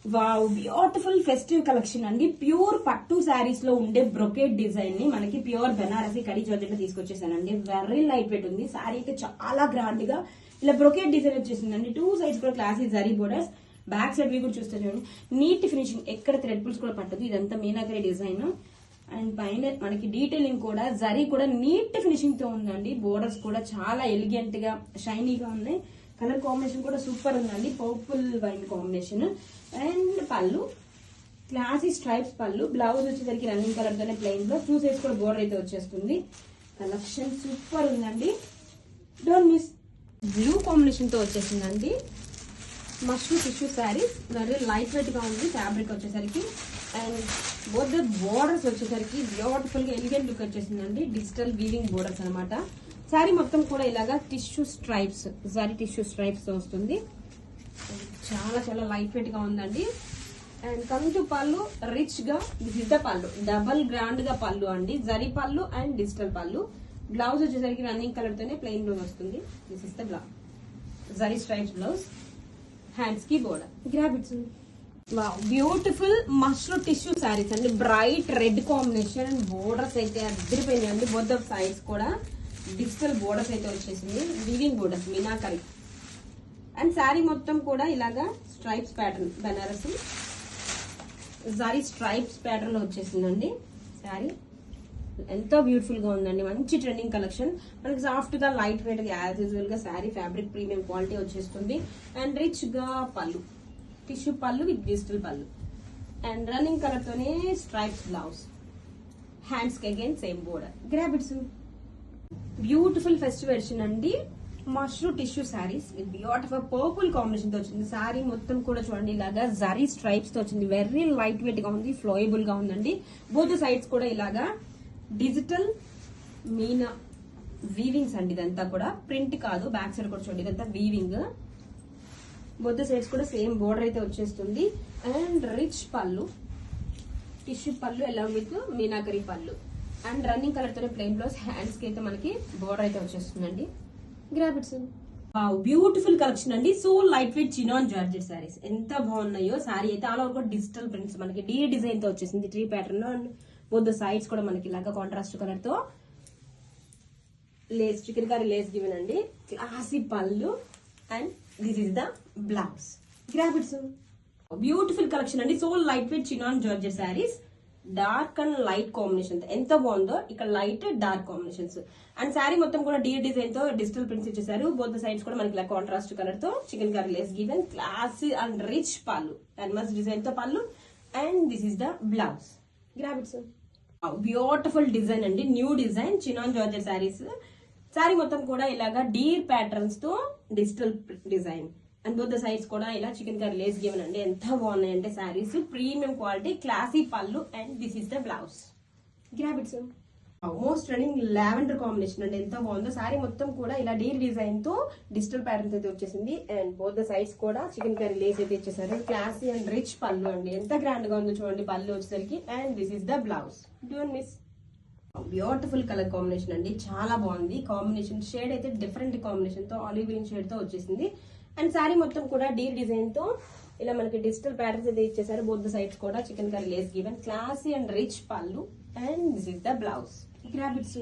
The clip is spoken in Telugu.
వావ్, బ్యూటిఫుల్ ఫెస్టివ్ కలెక్షన్ అండి. ప్యూర్ పట్టు శారీస్ లో ఉండే బ్రొకేట్ డిజైన్ ని మనకి ప్యూర్ బెనారసి కడి జార్జెట్ తీసుకొచ్చేసానండి. వెరీ లైట్ వెయిట్ ఉంది. శారీ అయితే చాలా గ్రాండ్ గా ఇలా బ్రొకేట్ డిజైన్ వచ్చేసిందండి. 2 సైడ్స్ కూడా classy zari borders. Back side వి కూడా చూస్తే చూడండి, నీట్ ఫినిషింగ్, ఎక్కడ థ్రెడ్ పుల్స్ కూడా పట్టదు. ఇదంతా మీనాకరి డిజైన్ అండ్ పైన మనకి డీటెయిలింగ్ కూడా జరీ కూడా నీట్ ఫినిషింగ్ తో ఉందండి. బోర్డర్స్ కూడా చాలా ఎలిగెంట్ గా షైనీగా ఉన్నాయి. కలర్ కాంబినేషన్ కూడా సూపర్ ఉందండి. పర్పుల్ వైన్ కాంబినేషన్ అండ్ పళ్ళు క్లాసీ స్ట్రైప్స్ పళ్ళు. బ్లౌజ్ వచ్చేసరికి రన్నింగ్ కలర్ తోనే ప్లెయిన్ లో 2 సైడ్స్ కూడా బోర్డర్ అయితే వచ్చేస్తుంది. కలెక్షన్ సూపర్ ఉందండి. Don't miss. బ్లూ కాంబినేషన్ తో వచ్చేసిందండి. Mushroom tissue saris very light weight గా ఉంది. ఫ్యాబ్రిక్ వచ్చేసరికి అండ్ బోత్ ద బోర్డర్స్ వచ్చేసరికి బ్యూటిఫుల్ గా ఎలిగెంట్ లుక్ వచ్చేసిందండి. డిజిటల్ వీవింగ్ బోర్డర్స్ అనమాట. శారీ మొత్తం కూడా ఇలాగా tissue stripes, zari tissue stripes తో వస్తుంది. చాలా చాలా లైట్ వెయిట్ గా ఉందండి. And coming to pallu, rich గా this is the pallu. Double grand గా పళ్ళు అండి. Zari pallu and digital pallu. Blouse వచ్చేసరికి రన్నింగ్ కలర్ తోనే ప్లెయిన్ బ్లౌజ్ వస్తుంది. This is the blouse, zari stripes blouse. Hands కి border. Grab its. Wow, beautiful mushroom tissue saris అండి. Bright red combination and borders అయితే అదిరిపోయినాయి అండి. బోత్ ఆఫ్ సైడ్స్ కూడా డిజిటల్ బోర్డర్స్ అయితే వచ్చేసింది. Weaving borders meenakari. And sari మొత్తం కూడా ఇలాగా stripes pattern, Benarasi zari stripes pattern లో వచ్చేసిందండి. శారీ ఎంతో బ్యూటిఫుల్ గా ఉందండి. మంచి ట్రెండింగ్ కలెక్షన్. మనకి సాఫ్ట్ గా లైట్ వెయిట్ గా యాజ్ యూజువల్ గా శారీ ఫ్యాబ్రిక్ ప్రీమియం క్వాలిటీ వచ్చేస్తుంది. అండ్ రిచ్ గా pallu, tissue pallu with digital pallu and running colour తోనే స్ట్రైప్స్ బ్లౌజ్. హ్యాండ్స్ కి again same border. Grab its. Beautiful festive edition అండి. Mushroom tissue saris with beautiful purple combination తో వచ్చింది. శారీ మొత్తం కూడా చూడండి ఇలాగా జరీ స్ట్రైప్స్ తో వచ్చింది. వెరీ లైట్ వెయిట్ గా ఉంది. ఫ్లోయబుల్ గా ఉందండి. బోత్ సైడ్స్ కూడా ఇలాగా డిజిటల్ మీనా వీవింగ్స్ అండి. ఇదంతా కూడా ప్రింట్ కాదు. బ్యాక్ సైడ్ కూడా చూడండి ఇదంతా వీవింగ్. బోత్ సైడ్స్ కూడా సేమ్ బోర్డర్ అయితే వచ్చేస్తుంది. అండ్ రిచ్ పళ్ళు, టిష్యూ పళ్ళు అలాంగ్ విత్ మీనాకరి పళ్ళు అండ్ రన్నింగ్ కలర్ తోనే ప్లెయిన్ బ్లౌజ్. హ్యాండ్స్ కి అయితే మనకి బోర్డర్ అయితే వచ్చేస్తుందండి. గ్రాబిట్స్. బ్యూటిఫుల్ కలెక్షన్ అండి. So light weight chinon georgette saris ఎంత బాగున్నాయో. శారీ అయితే ఆల్ ఓవర్ కూడా డిజిటల్ ప్రింట్స్ మనకి డి డిజైన్ తో వచ్చేసింది. ట్రీ ప్యాటర్న్ లో అండ్ బోత్ సైడ్స్ కూడా మనకి ఇలాగా కాంట్రాస్ట్ కలర్ తో Lay's, chicken curry lace given అండి. Classy pallu and this is the blouse. Grab its. Beautiful collection అండి. So light weight chinon georgette saris. Dark and light combination ఎంత బాగుందో. ఇక్కడ light dark combinations and sari మొత్తం కూడా డీ డిజైన్ తో డిజిటల్ ప్రింట్స్ ఇచ్చేసారు. బోత్ సైడ్స్ కూడా మనకి ఇలా కాంట్రాస్ట్ కలర్ తో chicken curry lace given. Classy and rich pallu and must design తో pallu and this is the blouse. Grab its. Beautiful design అండి. New design chinon georgette saris. Sari మొత్తం కూడా ఇలాగా డీర్ ప్యాటర్న్స్ తో digital design and both sides కూడా ఇలా చికెన్ కర్రీ లేస్ గివెన్ అండి. ఎంత బాగున్నాయి అంటే saris. Premium quality, classy pallu and this is the blouse. Grab its. Most trending lavender combination అండి. ఎంత బాగుందో. శారీ మొత్తం కూడా ఇలా డీర్ డిజైన్ తో డిజిటల్ ప్యాటర్న్స్ అయితే వచ్చేసింది. అండ్ బోత్ సైడ్స్ కూడా చికెన్ కర్రీ లేస్ అయితే ఇచ్చేసారు. క్లాసీ అండ్ రిచ్ పళ్ళు అండి. ఎంత గ్రాండ్ గా ఉందో చూడండి పళ్ళు వచ్చేసరికి. And this is the blouse. Don't miss. Beautiful colour combination అండి. చాలా బాగుంది కాంబినేషన్. షేడ్ అయితే డిఫరెంట్ కాంబినేషన్ తో ఆలివ్ గ్రీన్ షేడ్ తో వచ్చేసింది. అండ్ శారీ మొత్తం కూడా డీర్ డిజైన్ తో ఇలా మనకి డిజిటల్ ప్యాటర్న్స్ అయితే ఇచ్చేసారు. బోత్ సైడ్స్ కూడా chicken curry lace given. Classy and rich pallu and this is the blouse. గ్రాబిట్స్.